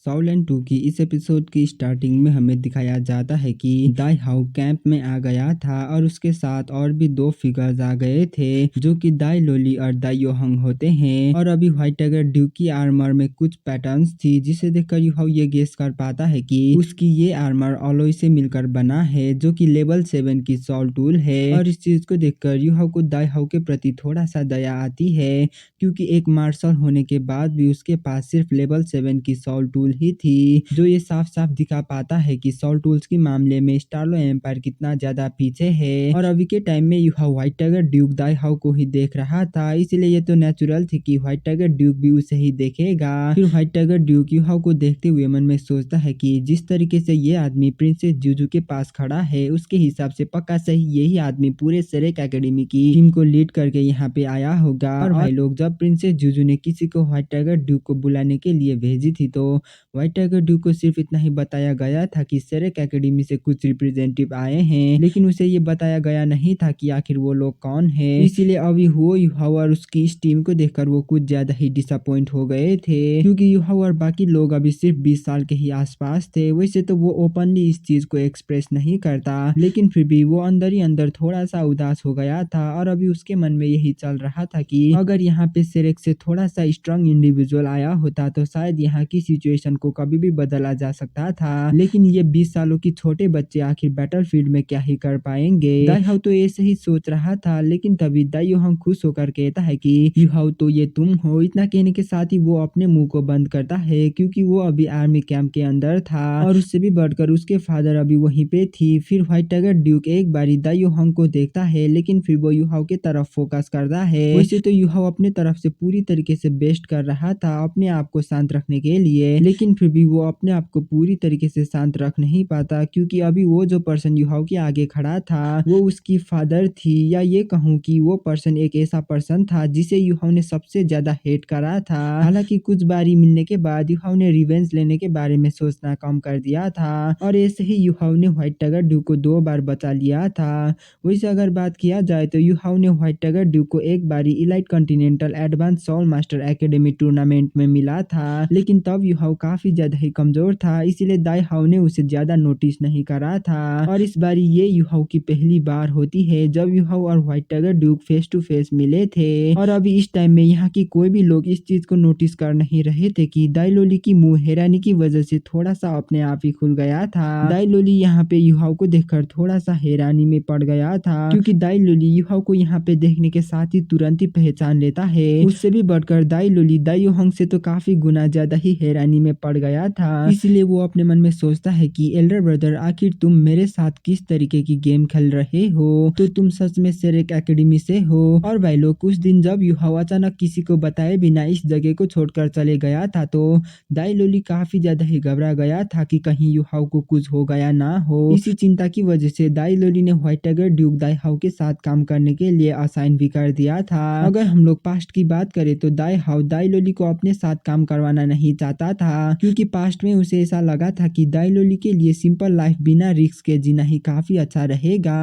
Shaolin 2 की इस episode की स्टार्टिंग में हमें दिखाया जाता है कि दाई हाउ कैंप में आ गया था और उसके साथ और भी दो फिगर्स आ गए थे जो कि दाई लोली और दाई योहंग होते हैं। और अभी व्हाइट टाइगर ड्यूक की आर्मर में कुछ पैटर्न्स थी जिसे देखकर यूहाओ ये गेस कर पाता है कि उसकी ये आर्मर ऑलोय से मिलकर बना है जो कि लेवल 7 की सॉल टूल है। और इस चीज को देखकर यूहाओ को दाई हाउ के प्रति थोड़ा सा दया आती है क्योंकि एक मार्शल होने के बाद भी उसके पास सिर्फ लेवल 7 की सॉल टूल ही थी, जो ये साफ साफ दिखा पाता है कि सॉल टूल्स के मामले में स्टारलो एम्पायर कितना ज्यादा पीछे है। और अभी के टाइम में Yuhao white tiger duke Dai Hao को ही देख रहा था, इसलिए ये तो नेचुरल थी कि व्हाइट टाइगर ड्यूक भी उसे ही देखेगा। फिर व्हाइट टाइगर ड्यूक यूहाओ को देखते हुए मन में सोचता है कि जिस तरीके से ये आदमी प्रिंसेस जुजू के पास खड़ा है उसके हिसाब से पक्का सही यही आदमी पूरे सेरेक एकेडमी की टीम को लीड करके यहाँ पे आया होगा। और भाई लोग, जब प्रिंसेस जुजू ने किसी को व्हाइट टाइगर ड्यूक को बुलाने के लिए भेजी थी तो व्हाइट टाइगर ड्यूक को सिर्फ इतना ही बताया गया था कि सेरेक एकेडमी से कुछ रिप्रेजेंटेटिव आए हैं, लेकिन उसे ये बताया गया नहीं था कि आखिर वो लोग कौन है। इसीलिए अभी वो यूहाओ और उसकी इस टीम को देखकर वो कुछ ज्यादा ही डिसअपॉइंट हो गए थे क्योंकि यूहाओ और बाकी लोग अभी सिर्फ 20 साल के ही आसपास थे। वैसे तो वो ओपनली इस चीज को एक्सप्रेस नहीं करता, लेकिन फिर भी वो अंदर ही अंदर थोड़ा सा उदास हो गया था। और अभी उसके मन में यही चल रहा था कि अगर यहाँ पे सेरेक से थोड़ा सा स्ट्रांग इंडिविजुअल आया होता तो शायद यहाँ की सिचुएशन को कभी भी बदला जा सकता था, लेकिन ये 20 सालों की छोटे बच्चे आखिर बैटलफील्ड में क्या ही कर पाएंगे। दाई हाउ तो ऐसे ही सोच रहा था, लेकिन तभी दाई योहंग खुश होकर कहता है कि यूहाओ तो ये तुम हो। इतना कहने के साथ ही वो अपने मुंह को बंद करता है क्योंकि वो अभी आर्मी कैंप के अंदर था और उससे भी बढ़कर उसके फादर अभी वहीं पे थी। फिर व्हाइट टाइगर ड्यूक एक बारी दाई योहंग को देखता है, लेकिन फिर वो यूहाओ के तरफ फोकस करता है। वैसे तो यूहाओ अपने तरफ से पूरी तरीके से बेस्ट कर रहा था अपने आप को शांत रखने के लिए, लेकिन फिर भी वो अपने आप को पूरी तरीके से शांत रख नहीं पाता क्योंकि अभी वो जो पर्सन यूहाओ के आगे खड़ा था वो उसकी फादर थी, या ये कहूँ कि वो पर्सन एक ऐसा पर्सन था जिसे यूहाओ ने सबसे ज्यादा हेट करा था। हालांकि कुछ बारी मिलने के बाद यूहाओ ने रिवेंज लेने के बारे में सोचना कम कर दिया था और ऐसे ही यूहाओ ने व्हाइट टाइगर ड्यूक को 2 बार बचा लिया था। वैसे अगर बात किया जाए तो यूहाओ ने व्हाइट टाइगर ड्यूक को एक बारी elite continental advance soul master academy tournament में मिला था, लेकिन तब यूहाओ काफी ज्यादा ही कमजोर था, इसीलिए दाई हाउ ने उसे ज्यादा नोटिस नहीं करा था। और इस बारी ये यूहाओ की पहली बार होती है जब यूहाओ और white tiger Duke face to face मिले थे। और अभी इस टाइम में यहाँ की कोई भी लोग इस चीज को नोटिस कर नहीं रहे थे कि दाई लोली की मुंह हैरानी की वजह से थोड़ा सा अपने आप ही खुल गया था। दाई लोली यहाँ पे यूहाओ को देखकर थोड़ा सा हैरानी में पड़ गया था क्योंकि दाई लोली यूहाओ को यहाँ पे देखने के साथ ही तुरंत ही पहचान लेता है। उससे भी बढ़कर दाई लोली दाई योहंग से तो काफी गुना ज्यादा ही हैरानी में पड़ गया था, इसलिए वो अपने मन में सोचता है कि एल्डर ब्रदर आखिर तुम मेरे साथ किस तरीके की गेम खेल रहे हो, तो तुम सच में सेरेक एकेडमी से हो। और भाई लोग, कुछ दिन जब यूहाओ अचानक किसी को बताए बिना इस जगह को छोड़कर चले गया था तो दाई लोली काफी ज्यादा ही घबरा गया था कि कहीं यूहाओ को कुछ हो गया ना हो। इसी चिंता की वजह से दाई लोली ने white tiger duke Dai how के साथ काम करने के लिए असाइन भी कर दिया था। अगर हम लोग पास्ट की बात करें तो दाई हाउ दाई लोली को अपने साथ काम करवाना नहीं चाहता था क्योंकि पास्ट में उसे ऐसा लगा था कि दाई लोली के लिए सिंपल लाइफ बिना रिस्क के जीना ही काफी अच्छा रहेगा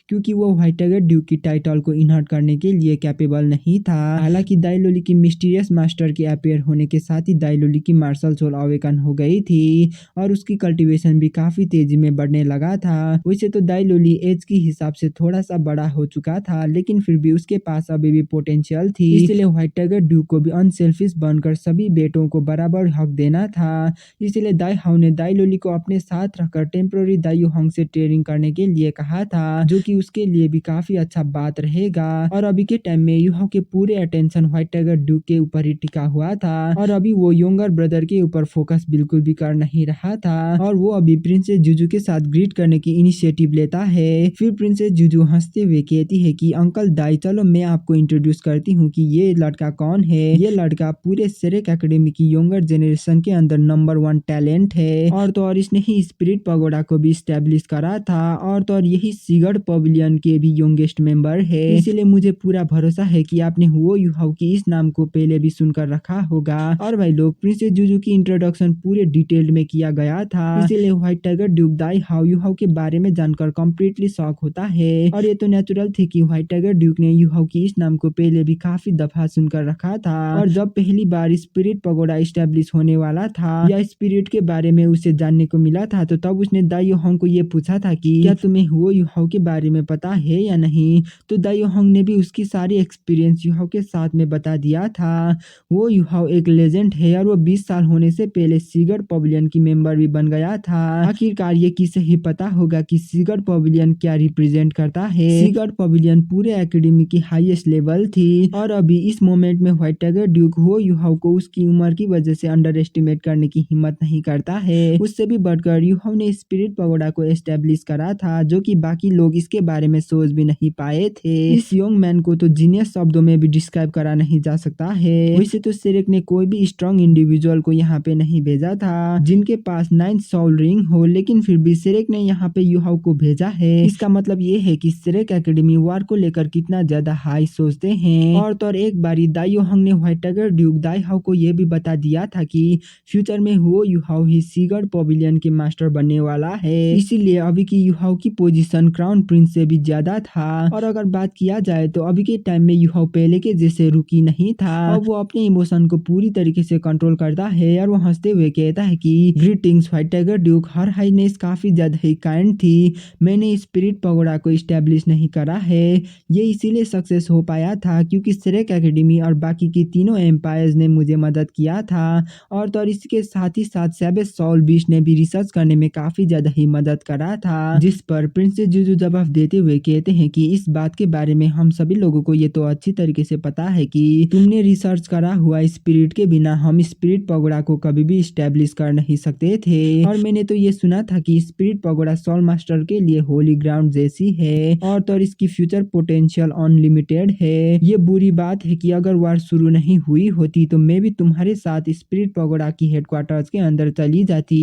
क्योंकि वो व्हाइट टाइगर ड्यूक की टाइटल को इनहर्ट करने के लिए कैपेबल नहीं था। हालांकि दाई लोली की मिस्टीरियस मास्टर के अपेयर होने के साथ ही दाई लोली की मार्शल सोल अवेकन हो गई थी और उसकी कल्टीवेशन भी काफी तेजी में बढ़ने लगा था। वैसे तो दाई लोली एज की हिसाब से थोड़ा सा बड़ा हो चुका था, लेकिन फिर भी उसके पास अभी भी पोटेंशियल थी, इसलिए व्हाइट टाइगर ड्यूक को भी अनसेल्फिश बनकर सभी बेटों को बराबर हक देना था। इसलिए दाई हाउ ने दाई लोली को अपने साथ रखकर टेम्पररी दाई योहंग से ट्रेनिंग करने के लिए कहा था, जो कि उसके लिए भी काफी अच्छा बात रहेगा। और अभी के टाइम में यूहाओ के पूरे अटेंशन व्हाइट टाइगर ड्यूक के ऊपर ही टिका हुआ था और अभी वो यंगर ब्रदर के ऊपर फोकस बिल्कुल भी कर नहीं रहा था और वो अभी प्रिंसेस जुजू के साथ ग्रीट करने की इनिशिएटिव लेता है। फिर प्रिंसेस जुजू हंसते हुए कहती है कि अंकल दाई, चलो मैं आपको इंट्रोड्यूस करती हूँ कि ये लड़का कौन है। ये लड़का पूरे सेरेक एकेडमी की यंगर जेनरेशन के अंदर नंबर 1 टैलेंट है और तो और इसने ही स्पिरिट पगोडा को भी स्टैब्लिश करा था और तो और यही सिगड़ पवेलियन के भी यंगेस्ट मेंबर है। इसलिए मुझे पूरा भरोसा है कि आपने वो यूहाओ की इस नाम को पहले भी सुनकर रखा होगा। और भाई लोग, प्रिंसेस जुजू की इंट्रोडक्शन पूरे डिटेल में किया गया था, इसीलिए white tiger duke Dai Hao Yuhao के बारे में जानकर कम्प्लीटली शॉक होता है। और ये तो नेचुरल थी कि व्हाइट टाइगर ड्यूक ने यूहाओ की इस नाम को पहले भी काफी दफा सुनकर रखा था और जब पहली बार स्पिरिट पगोडा स्टैब्लिश होने वाला था या स्पिरिट के बारे में उसे जानने को मिला था, तो तब उसने दाई योहांग को ये पूछा था कि क्या तुम्हें हुओ युहाओ के बारे में पता है या नहीं। तो दाई योहांग ने भी उसकी सारी एक्सपीरियंस युहाओ के साथ में बता दिया था। वो युहाओ एक लेजेंड है और वो 20 साल होने से पहले सीगर्ड पवेलियन की मेंबर भी बन गया था। आखिरकार ये किसे ही पता होगा कि सीगर्ड पवेलियन क्या रिप्रेजेंट करता है। सीगर्ड पवेलियन पूरे एकेडमी की हाईएस्ट लेवल थी और अभी इस मोमेंट में व्हाइट टाइगर ड्यूक हुओ युहाओ को उसकी उम्र की वजह से अंडर एस्टिमेट करने की हिम्मत नहीं करता है। उससे भी बढ़कर युहाओ ने स्पिरिट पगोडा को एस्टेब्लिश करा था, जो कि बाकी लोग इसके बारे में सोच भी नहीं पाए थे। इस यंग मैन को तो जीनियस शब्दों में भी डिस्क्राइब करा नहीं जा सकता है। वैसे तो सेरेक ने कोई भी स्ट्रॉन्ग इंडिविजुअल को यहाँ पे नहीं भेजा था जिनके पास 9th सोल रिंग हो, लेकिन फिर भी सेरेक ने यहाँ पे युहाओ को भेजा है। इसका मतलब ये है कि सेरेक एकेडमी वार को लेकर कितना ज्यादा हाई सोचते हैं। और तो और एक बारी दाई योहांग ने व्हाइट टाइगर ड्यूक दाई हाओ को ये भी बता दिया था कि फ्यूचर में हुओ युहाओ ही सीगर्ड पवेलियन के मास्टर बनने वाला है। इसीलिए अभी की युहाओ की पोजीशन क्राउन प्रिंस से भी ज्यादा था। और अगर बात किया जाए तो अभी के टाइम में युहाओ पहले के जैसे रुकी नहीं था। अब वो अपने इमोशन को पूरी तरीके से कंट्रोल करता है और वो हंसते हुए कहता है कि ग्रीटिंग्स व्हाइट टाइगर ड्यूक, हर हाईनेस काफी ज्यादा ही काइंड थी। मैंने स्पिरिट पगोडा को इस्टेब्लिश नहीं करा है, ये इसीलिए सक्सेस हो पाया था क्योंकि सेरेक एकेडमी और बाकी की तीनों एम्पायर्स ने मुझे मदद किया था। और तो और इसके साथ ही साथ सेवेज सोल बीस्ट ने भी रिसर्च करने में काफी ज्यादा ही मदद करा था। जिस पर प्रिंसेस जुजू जवाब देते हुए कहते हैं कि इस बात के बारे में हम सभी लोगों को ये तो अच्छी तरीके से पता है कि तुमने रिसर्च करा हुआ स्पिरिट के बिना हम स्पिरिट पगोडा को कभी भी स्टैब्लिश कर नहीं सकते थे। और मैंने तो ये सुना था कि स्पिरिट पगोडा सोल मास्टर के लिए होली ग्राउंड जैसी है और तो और इसकी फ्यूचर पोटेंशियल अनलिमिटेड है। ये बुरी बात है कि अगर वार शुरू नहीं हुई होती तो मैं भी तुम्हारे साथ स्पिरिट पगोडा की हेडक्वार्टर्स के अंदर चली जाती।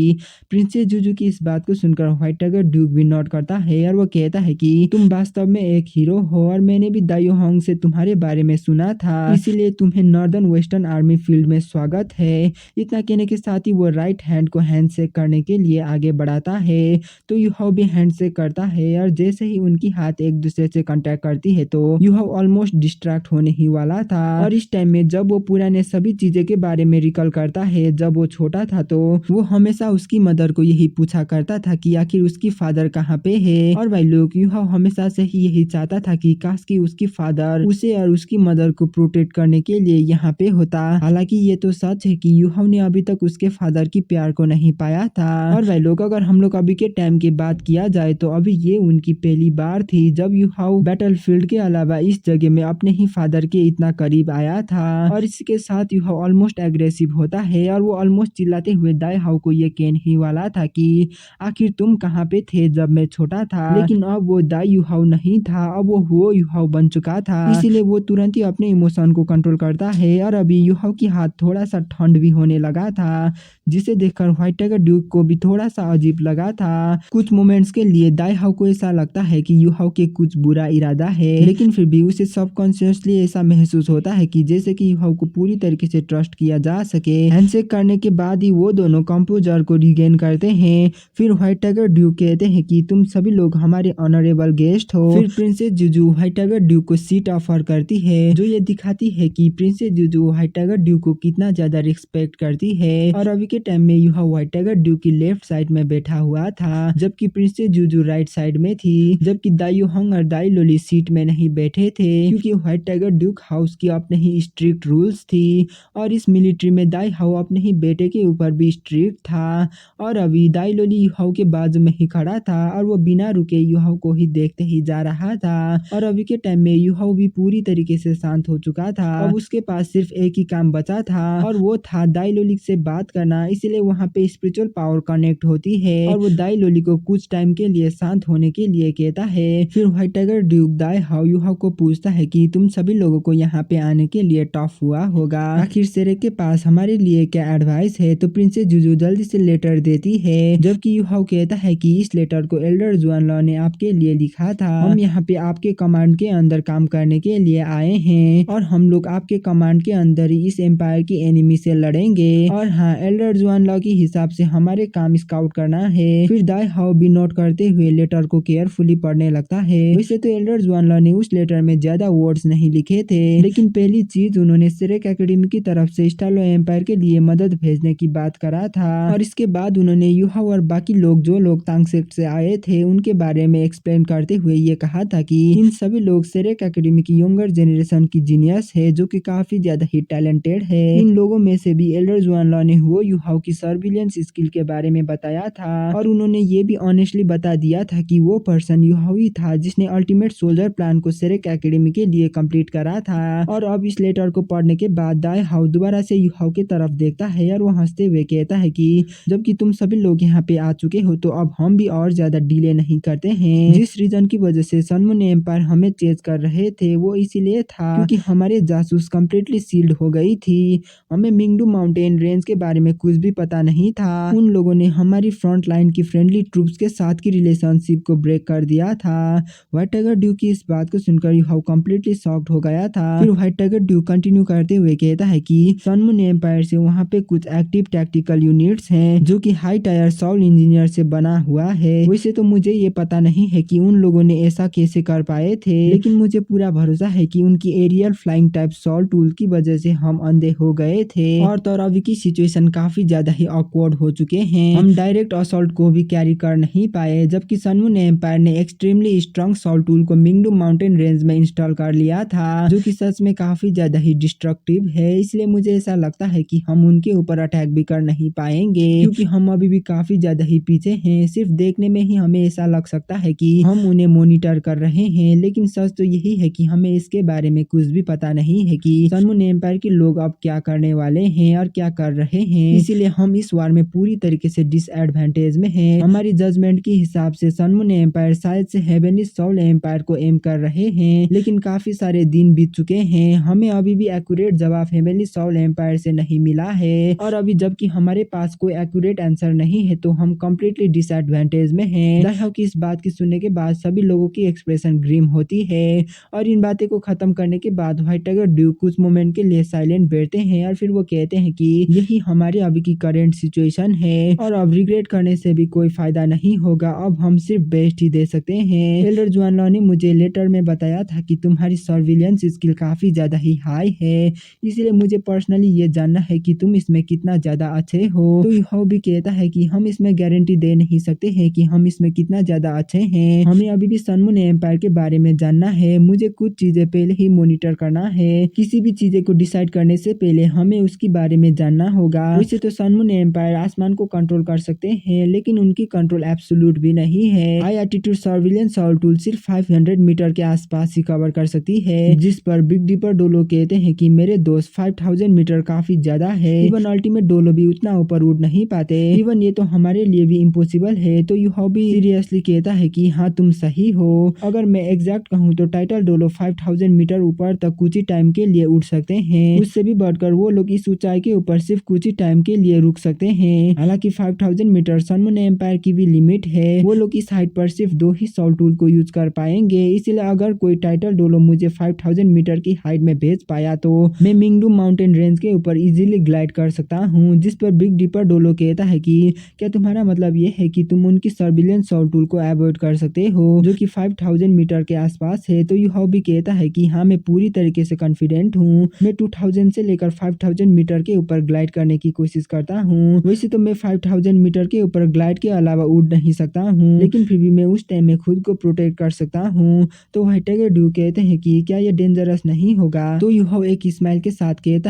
प्रिंसेस जुजू की इस बात को सुनकर व्हाइट टाइगर ड्यूक भी नोट करता है और वो कहता है कि तुम वास्तव में एक हीरो हो और मैंने भी दाई योहांग से तुम्हारे बारे में सुना था, इसीलिए तुम्हें नॉर्दर्न वेस्टर्न आर्मी फील्ड में स्वागत है। इतना कहने के साथ ही वो राइट हैंड को हैंडशेक करने के लिए आगे बढ़ाता है तो युहाओ भी हैंडशेक करता है और जैसे ही उनकी हाथ एक दूसरे से कांटेक्ट करती है तो युहाओ ऑलमोस्ट डिस्ट्रैक्ट होने ही वाला था। और इस टाइम में जब वो पुराने सभी चीजें के बारे में रिकॉल करता है, जब वो छोटा था तो वो हमेशा उसकी मदर को यही पूछा करता था कि आखिर उसकी फादर कहाँ पे है। और भाई लोग युहाओ हमेशा से ही यही चाहता था कि काश कि उसकी फादर उसे और उसकी मदर को प्रोटेक्ट करने के लिए यहाँ पे होता। हालांकि ये तो सच है कि युहाओ ने अभी तक उसके फादर की प्यार को नहीं पाया था। और भाई लोग अगर हम लोग अभी के टाइम की बात किया जाए तो अभी ये उनकी पहली बार थी जब युहाओ बैटलफील्ड के अलावा इस जगह में अपने ही फादर के इतना करीब आया था। और इसके साथ युहाओ ऑलमोस्ट एग्रेसिव होता है और वो ऑलमोस्ट चिल्लाते हुए दाई हाओ को ये कहने ही वाला था कि आखिर तुम कहाँ पे थे जब मैं छोटा था। लेकिन अब वो दाई युहाओ नहीं था, अब वो हुओ युहाओ बन चुका था। इसीलिए वो तुरंत ही अपने इमोशन को कंट्रोल करता है और अभी युहाओ की हाथ थोड़ा सा ठंड भी होने लगा था, जिसे देखकर व्हाइट टाइगर ड्यूक को भी थोड़ा सा अजीब लगा था। कुछ मोमेंट्स के लिए दाई हाओ को ऐसा लगता है कि युहाओ के कुछ बुरा इरादा है, लेकिन फिर भी उसे सबकॉन्शियसली ऐसा महसूस होता है कि जैसे कि युहाओ को पूरी तरीके से ट्रस्ट किया जा सके। हैंडशेक करने के बाद ही वो दोनों कंपोजर को रिगेन करते हैं। फिर व्हाइट टाइगर ड्यूक कहते हैं कि तुम सभी लोग हमारे ऑनरेबल गेस्ट हो। फिर प्रिंसेस जुजू व्हाइट टाइगर ड्यूक को सीट ऑफर करती है, जो ये दिखाती है कि प्रिंसेस जुजू व्हाइट टाइगर ड्यूक को कितना ज्यादा रिस्पेक्ट करती है। और अभी के टाइम में युहाओ व्हाइट टाइगर ड्यूक की लेफ्ट साइड में बैठा हुआ था, जबकि प्रिंसेस जुजू राइट साइड में थी। जबकि दाई योहांग और दाई लोली सीट में नहीं बैठे थे क्योंकि व्हाइट टाइगर ड्यूक हाउस की अपने ही स्ट्रिक्ट रूल्स थी और इस मिलिट्री में दाई हाओ अपने ही बेटे के ऊपर भी स्ट्रिक्ट था। और अभी दाई लोली युहाओ के बाजू में ही खड़ा था और वो बिना रुके युहाओ को ही देखते ही जा रहा था। और अभी के टाइम में युहाओ भी पूरी तरीके से शांत हो चुका था। अब उसके पास सिर्फ एक ही काम बचा था और वो था दाई लोली से बात करना। इसीलिए वहाँ पे स्पिरिचुअल पावर कनेक्ट होती है और वो दाई लोली को कुछ टाइम के लिए शांत होने के लिए कहता है। फिर व्हाइट टाइगर ड्यूक दाई हाओ युहाओ को पूछता है कि तुम सभी लोगों को यहाँ पे आने के लिए टफ हुआ होगा, आखिर सेरेक के पास हमारे लिए क्या एडवाइस है। तो प्रिंसेस जुजू जल्दी से लेटर देती है, जबकि युहाओ कहता है कि इस लेटर को एल्डर जुआन लॉ ने आपके लिए लिखा था। हम यहाँ पे आपके कमांड के अंदर काम करने के लिए आए हैं और हम लोग आपके कमांड के अंदर ही इस एम्पायर की एनिमी से लड़ेंगे। और हाँ, एल्डर जुआन लॉ के हिसाब से हमारे काम स्काउट करना है। फिर दाई हाओ भी नोट करते हुए लेटर को केयरफुली पढ़ने लगता है। वैसे तो एल्डर जुआन लॉ ने उस लेटर में ज्यादा वर्ड्स नहीं लिखे थे, लेकिन पहली चीज उन्होंने सेरेक एकेडमी की तरफ से स्टालो एम्पायर के लिए मदद भेजने की बात करा था। और इसके बाद उन्होंने युहाओ और बाकी लोग जो लोग तांग सेक्ट से आए थे उनके बारे में एक्सप्लेन करते हुए ये कहा था कि इन सभी लोग सेरेक एकेडमी की यंगर जनरेशन की जीनियस है जो कि काफी ज्यादा ही टैलेंटेड है। इन लोगों में से भी एल्डर जुआनलॉ ने हुओ युहाओ की सर्विलेंस स्किल के बारे में बताया था और उन्होंने ये भी ऑनेस्टली बता दिया था कि वो पर्सन युहाओ ही था जिसने अल्टीमेट सोल्जर प्लान को सेरेक एकेडमी के लिए कंप्लीट करा था। और अब इस लेटर को पढ़ने के बाद दाई हाउ दोबारा से युहाओ की तरफ देखता है और वो हंसते हुए कहता है कि जबकि तुम सभी लोग यहाँ पे आ चुके हो तो अब हम भी और ज्यादा डिले नहीं करते हैं। जिस रीजन की वजह से सन मून एम्पायर हमें चेज कर रहे थे वो इसीलिए था क्योंकि हमारे जासूस कम्प्लीटली सील्ड हो गई थी। हमें मिंगडू माउंटेन रेंज के बारे में कुछ भी पता नहीं था। उन लोगों ने हमारी फ्रंट लाइन की फ्रेंडली ट्रूप्स के साथ की रिलेशनशिप को ब्रेक कर दिया था। व्हाइट टाइगर ड्यू की इस बात को सुनकर युहाओ कम्प्लीटली शॉक्ड हो गया था। फिर व्हाइट टाइगर ड्यू कंटिन्यू करते हुए कहता है कि सन मून एम्पायर से वहाँ पे कुछ एक्टिव टैक्टिकल यूनिट्स हैं जो कि हाई टायर सॉल इंजीनियर से बना हुआ है। वैसे तो मुझे ये पता नहीं है कि उन लोगों ने ऐसा कैसे कर पाए थे लेकिन मुझे पूरा भरोसा है कि उनकी aerial flying type soul tool की वजह से हम अंधे हो गए थे। और तो अभी की सिचुएशन काफी ज्यादा ही ऑकवर्ड हो चुके हैं। हम डायरेक्ट असॉल्ट को भी कैरी कर नहीं पाए जबकि सन मून एम्पायर ने एक्सट्रीमली स्ट्रॉन्ग सॉल टूल को मिंगडू माउंटेन रेंज में इंस्टॉल कर लिया था जो कि सच में काफी ज्यादा ही डिस्ट्रक्टिव है। इसलिए मुझे ऐसा लगता है कि हम उनके ऊपर अटैक भी कर नहीं पाएंगे क्योंकि हम अभी भी काफी ज्यादा ही पीछे हैं। सिर्फ देखने में ही हमें ऐसा लग सकता है कि हम उन्हें मॉनिटर कर रहे हैं लेकिन सच तो यही है कि हमें इसके बारे में कुछ भी पता नहीं है कि सन मून एम्पायर के लोग अब क्या करने वाले हैं और क्या कर रहे हैं। इसीलिए हम इस वार में पूरी तरीके से डिसएडवांटेज में हैं। हमारी जजमेंट के हिसाब से सन मून एम्पायर शायद से हेवनली सोल एम्पायर को एम कर रहे हैं लेकिन काफी सारे दिन बीत चुके हैं। हमें अभी भी एक्यूरेट जवाब हेवनली सोल एम्पायर से नहीं मिला है और अभी जबकि हमारे पास कोई एक्यूरेट आंसर नहीं है तो हम कम्प्लीटली डिसएडवांटेज में हैं। दाई की इस बात की सुनने के बाद सभी लोगों की एक्सप्रेशन ग्रीम होती है और इन बातें को खत्म करने के बाद व्हाइट टाइगर ड्यू कुछ मोमेंट के लिए साइलेंट बैठते हैं और फिर वो कहते हैं कि यही हमारे अभी की करंट सिचुएशन है और अब रिग्रेट करने से भी कोई फायदा नहीं होगा। अब हम सिर्फ बेस्ट ही दे सकते हैं। एल्डर जुआनलॉ ने मुझे लेटर में बताया था कि तुम्हारी सर्विलेंस स्किल काफी ज्यादा ही हाई है इसलिए मुझे पर्सनली ये जानना है कि तुम इसमें कितना ज्यादा अच्छे हो। तो युहाओ भी कहता है कि हम इसमें गारंटी दे नहीं सकते हैं कि हम इसमें कितना ज्यादा अच्छे हैं। हमें अभी भी सन मून एम्पायर के बारे में जानना है। मुझे कुछ चीजें पहले ही मॉनिटर करना है। किसी भी चीजें को डिसाइड करने से पहले हमें उसके बारे में जानना होगा। वैसे तो सन मून एम्पायर आसमान को कंट्रोल कर सकते हैं लेकिन उनकी कंट्रोल एब्सोल्यूट भी नहीं है। High altitude surveillance soul tool सिर्फ 500 मीटर के आसपास ही कवर कर सकती है जिस पर बिग डीपर डोलो कहते हैं कि मेरे दोस्त 5000 मीटर काफी ज्यादा है। इवन अल्टीमेट डोलो भी उतना ऊपर उड़ नहीं पाते। इवन ये तो हमारे लिए भी इम्पॉसिबल है। तो युहाओ भी सीरियसली कहता है कि हाँ तुम सही हो। अगर मैं एग्जैक्ट कहूँ तो टाइटल डोलो 5000 मीटर ऊपर तक कुछ ही टाइम के लिए उड़ सकते हैं। उससे भी बढ़कर वो लोग इस ऊंचाई के ऊपर सिर्फ कुछ ही टाइम के लिए रुक सकते हैं। हालांकि 5000 मीटर सन मून एम्पायर की भी लिमिट है। वो लोग इस हाइट पर सिर्फ 2 ही सॉल टूल को यूज कर पाएंगे। इसलिए अगर कोई टाइटल डोलो मुझे 5000 मीटर की हाइट में भेज पाया तो मैं मिंगडू माउंटेन रेंज के ऊपर इजीली ग्लाइड कर सकता हूँ। जिस पर बिग डीपर डोलो कहता है कि क्या तुम्हारा मतलब ये है कि तुम उनकी सर्विलेंस सॉल टूल को अवॉइड कर सकते हो जो कि 5000 मीटर के आसपास है। तो युहाओ भी कहता है कि हाँ मैं पूरी तरीके से कॉन्फिडेंट हूँ। मैं 2000 से लेकर 5000 मीटर के ऊपर ग्लाइड करने की कोशिश करता हूँ। वैसे तो मैं 5000 मीटर के ऊपर ग्लाइड के अलावा उड़ नहीं सकता हूँ लेकिन फिर भी मैं उस टाइम में खुद को प्रोटेक्ट कर सकता हूँ। तो व्हाइट टाइगर ड्यू कहते हैं कि क्या ये डेंजरस नहीं होगा। तो युहाओ एक स्माइल के साथ कहता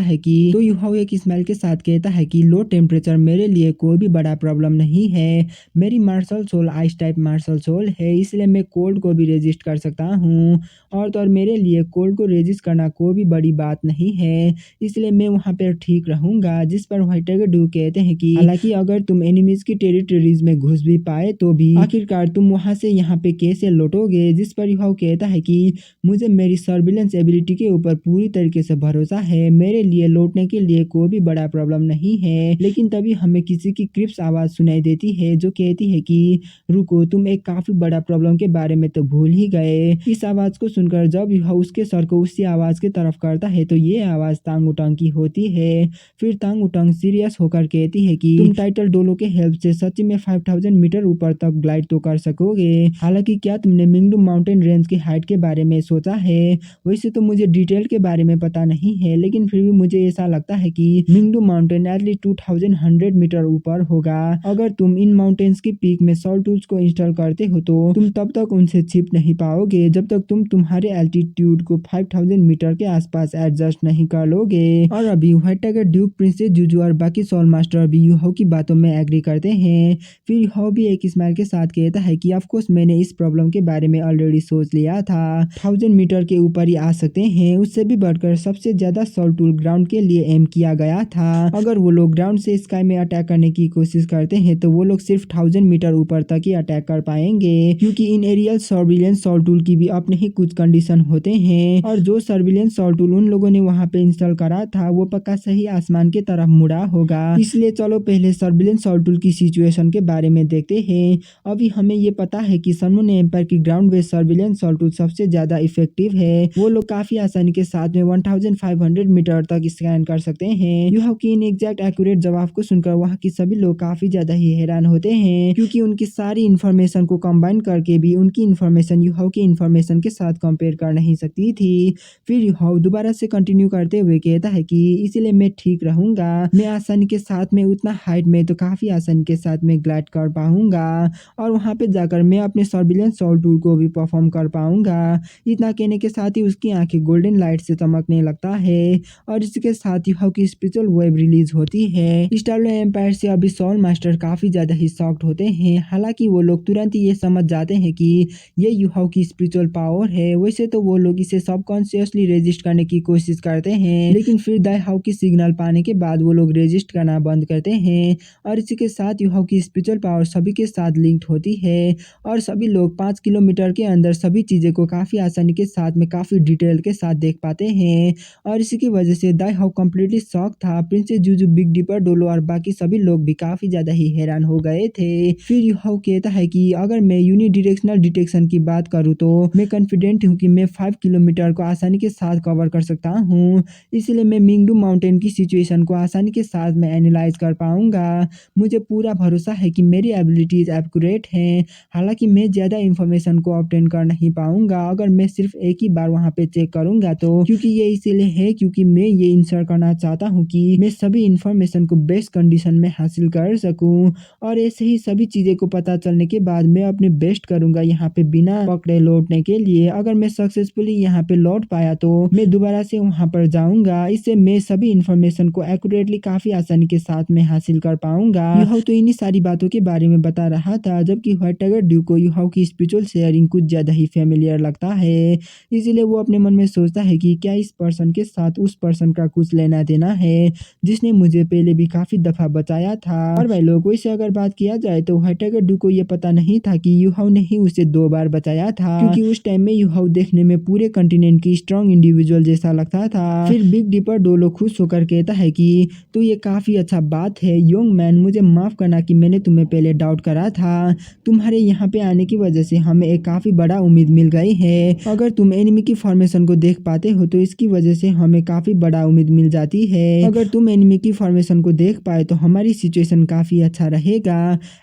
है कि लो टेम्परेचर मेरे लिए कोई भी बड़ा प्रॉब्लम नहीं है। मेरी martial soul ice type martial soul है इसलिए मैं कोल्ड को भी रेजिस्ट कर सकता हूँ और तो और मेरे लिए कोल्ड को रेजिस्ट करना कोई भी बड़ी बात नहीं है इसलिए मैं वहाँ पर ठीक रहूंगा। जिस पर व्हाइट टाइगर ड्यू कहते हैं कि हालांकि अगर तुम एनिमीज की टेरिटरीज में घुस भी पाए तो भी आखिरकार तुम वहाँ से यहाँ पे कैसे लौटोगे। जिस पर युहाओ कहता है कि मुझे मेरी सर्विलेंस एबिलिटी के ऊपर पूरी तरीके से भरोसा है। मेरे लिए लौटने के लिए कोई भी बड़ा प्रॉब्लम नहीं है। लेकिन तभी हमें किसी की क्रिप्स आवाज सुनाई देती है जो कहती है कि रुको तुम एक काफी बड़ा प्रॉब्लम के बारे में तो भूल ही गए। इस आवाज को सुनकर जब युहाओ उसके सर को उसी आवाज की तरफ करता है तो ये आवाज तांग उटांग की होती है। फिर तांग उटांग सीरियस होकर कहती है कि तुम टाइटल डोलो के हेल्प से सच्ची में 5000 मीटर ऊपर तक ग्लाइड तो कर सकोगे। हालांकि क्या तुमने मिंगडू माउंटेन रेंज की हाइट के बारे में सोचा है। वैसे तो मुझे डिटेल के बारे में पता नहीं है लेकिन फिर भी मुझे ऐसा लगता है कि मिंगडू माउंटेन माउंटेन एटलीस्ट 2100 मीटर ऊपर होगा। अगर तुम इन माउंटेन्स की पीक में सॉल टूल्स को इंस्टॉल करते हो तो तुम तब तक उनसे छिप नहीं पाओगे जब तक तुम तुम्हारे एल्टीट्यूड को 5000 मीटर के आसपास एडजस्ट नहीं कर लोगे। और अभी व्हाइट टाइगर, ड्यूक, प्रिंसेस जुजू और बाकी सोल मास्टर अभी यूहाओ की बातों में एग्री करते हैं। फिर यूहाओ भी एक स्माइल के साथ कहता है कि ऑफ कोर्स मैंने इस प्रॉब्लम के बारे में ऑलरेडी सोच लिया था। 1000 मीटर के ऊपर ही आ सकते हैं, उससे भी बढ़कर सबसे ज्यादा सोल टूल ग्राउंड के लिए एम किया गया था। अगर वो लोग ग्राउंड से स्काई में अटैक करने की कोशिश करते हैं तो वो लोग सिर्फ 1000 मीटर ऊपर तक ही अटैक कर पाएंगे, क्योंकि इन एरियल सर्विलेंस सोल टूल की भी अपने ही कुछ कंडीशन होते हैं। और जो सर्विलेंस सोल टूल उन लोगों ने वहाँ पे इंस्टॉल करा था वो पक्का सही आसमान की तरफ मुड़ा होगा। इसलिए चलो पहले सर्विलेंस सोल टूल की सिचुएशन के बारे में देखते हैं। अभी हमें ये पता है कि सनमून एम्पायर की ground based surveillance soul tool सबसे ज्यादा इफेक्टिव है। वो लोग काफी आसानी के साथ में 1500 मीटर तक स्कैन कर सकते हैं। यूहाओ की इन एग्जैक्ट एक्यूरेट जवाब को सुनकर वहाँ की सभी लोग काफी ज्यादा ही हैरान होते हैं, क्योंकि उनकी सारी इन्फॉर्मेशन को कंबाइन करके भी उनकी इन्फॉर्मेशन यूहाओ की इन्फॉर्मेशन के साथ कंपेयर कर नहीं सकती थी। फिर यूहाओ दोबारा से कंटिन्यू करते हुए कहता है कि इसीलिए मैं ठीक रहूंगा, मैं आसानी के साथ में उतना हाइट में तो काफी आसानी के साथ में ग्लाइड कर पाऊंगा और वहां पे जाकर मैं अपने सर्विलेंस सोल टूल को भी परफॉर्म कर पाऊंगा। इतना कहने के साथ ही उसकी आंखें गोल्डन लाइट से चमकने लगता है और इसके साथ यूहाओ की स्पिरिचुअल वेव रिलीज होती है। स्टारलो एम्पायर से अभी सोल मास्टर काफी ज्यादा ही शॉक्ड होते हैं। हालांकि वो लोग तुरंत ही ये समझ जाते हैं कि ये यूहाओ की स्पिरिचुअल पावर है। वैसे तो वो लोग इसे सबकॉन्शियसली रेजिस्ट करने की कोशिश करते हैं, लेकिन फिर दाईहाओ की सिग्नल पाने के बाद वो लोग रेजिस्ट करना बंद करते हैं और इसी के साथ यूहाओ की स्पिरिचुअल पावर सभी के साथ लिंक्ड होती है और सभी लोग 5 किलोमीटर के अंदर सभी चीजें को काफी आसानी के साथ में काफी डिटेल के साथ देख पाते हैं। और इसी की वजह से दाईहाओ कम्प्लीटली शॉक था। प्रिंसेस जुजू, बिग डिपर, डोलो और बाकी सभी लोग भी काफी ज्यादा ही हैरान हो गए थे। फिर यूहाओ कहता है कि अगर मैं यूनिडायरेक्शनल डिटेक्शन की बात करूँ तो मैं कॉन्फिडेंट हूँ कि मैं 5 किलोमीटर को आसानी के साथ कवर कर सकता हूँ, इसलिए मैं मिंगडू माउंटेन की सिचुएशन को आसानी के साथ में एनालाइज कर पाऊंगा। मुझे पूरा भरोसा है कि मेरी एबिलिटीज एक्यूरेट हैं। हालांकि मैं ज्यादा इंफॉर्मेशन को ऑब्टेन कर नहीं पाऊंगा अगर मैं सिर्फ एक ही बार वहां पे चेक करूंगा तो, क्योंकि ये इसीलिए है क्योंकि मैं ये इंश्योर करना चाहता हूँ कि मैं सभी इंफॉर्मेशन को बेस्ट कंडीशन में हासिल कर सकूं और ऐसे ही सभी चीजें को पता चलने के बाद मैं अपने बेस्ट करूंगा यहाँ पे बिना पकड़े लौटने के लिए। अगर मैं सक्सेसफुली यहाँ पे लौट पाया तो मैं दोबारा से वहाँ पर जाऊंगा, इससे मैं सभी इंफॉर्मेशन को एक्यूरेटली काफी आसानी के साथ में हासिल कर पाऊंगा। यूहाओ तो इन्हीं सारी बातों के बारे में बता रहा था, जबकि व्हाइट टाइगर ड्यूक को यूहाओ की स्पिरिचुअल शेयरिंग कुछ ज्यादा ही फेमिलियर लगता है। इसीलिए वो अपने मन में सोचता है कि क्या इस पर्सन के साथ उस पर्सन का कुछ लेना देना है जिसने मुझे पहले भी काफी दफा बचाया था। और भाई लोग वैसे अगर बात किया जाए तो व्हाइट टाइगर ड्यूक को ये पता नहीं था कि यूहाओ ने ही उसे 2 बार बचाया था, क्योंकि उस टाइम में यूहाओ देखने में पूरे कंटिनेंट की स्ट्रॉन्ग इंडिविजुअल जैसा लगता था। फिर बिग डिपर डोलो खुश होकर कहता है कि तो ये काफी अच्छा बात है यंग मैन, मुझे माफ करना कि मैंने तुम्हें पहले डाउट करा था। तुम्हारे यहाँ पे आने की वजह से हमें एक काफी बड़ा उम्मीद मिल गई है। अगर तुम एनिमी की फॉर्मेशन को देख पाते हो तो इसकी वजह से हमें काफी बड़ा उम्मीद मिल जाती है। अगर तुम एनिमी की फॉर्मेशन को देख पाए तो हमारी सिचुएशन काफी अच्छा रहेगा।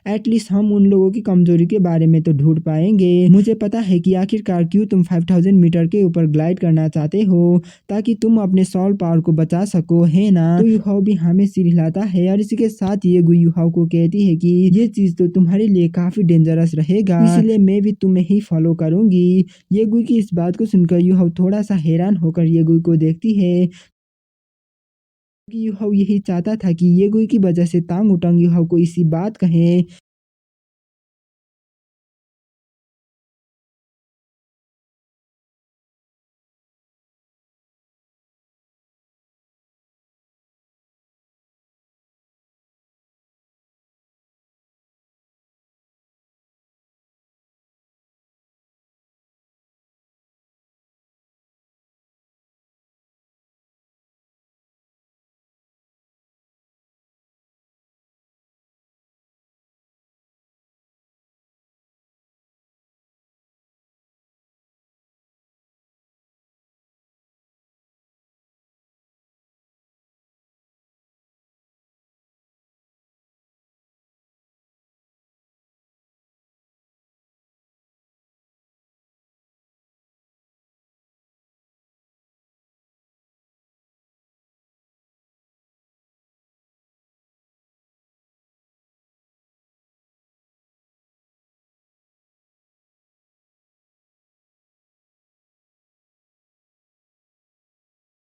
एटलीस्ट हम उन लोगों की कमजोरी के बारे में तो ढूंढ पाएंगे। मुझे पता है कि आखिरकार क्यों तुम 5000 मीटर के ऊपर ग्लाइड करना चाहते हो, ताकि तुम अपने सोल पावर को बचा सको, है ना। तो यूहाओ भी हमें सिर हिलाता है और इसी के साथ ये गुई यूहाओ को कहती है कि ये चीज तो तुम्हारे लिए काफी डेंजरस रहेगा, इसलिए मैं भी तुम्हें ही फॉलो करूंगी। ये गुई की इस बात को सुनकर यूहाओ थोड़ा सा हैरान होकर ये गुई को देखती है कि यूहाओ यही चाहता था कि ये गुई की वजह से तांग उटंग यूहाओ को इसी बात कहे।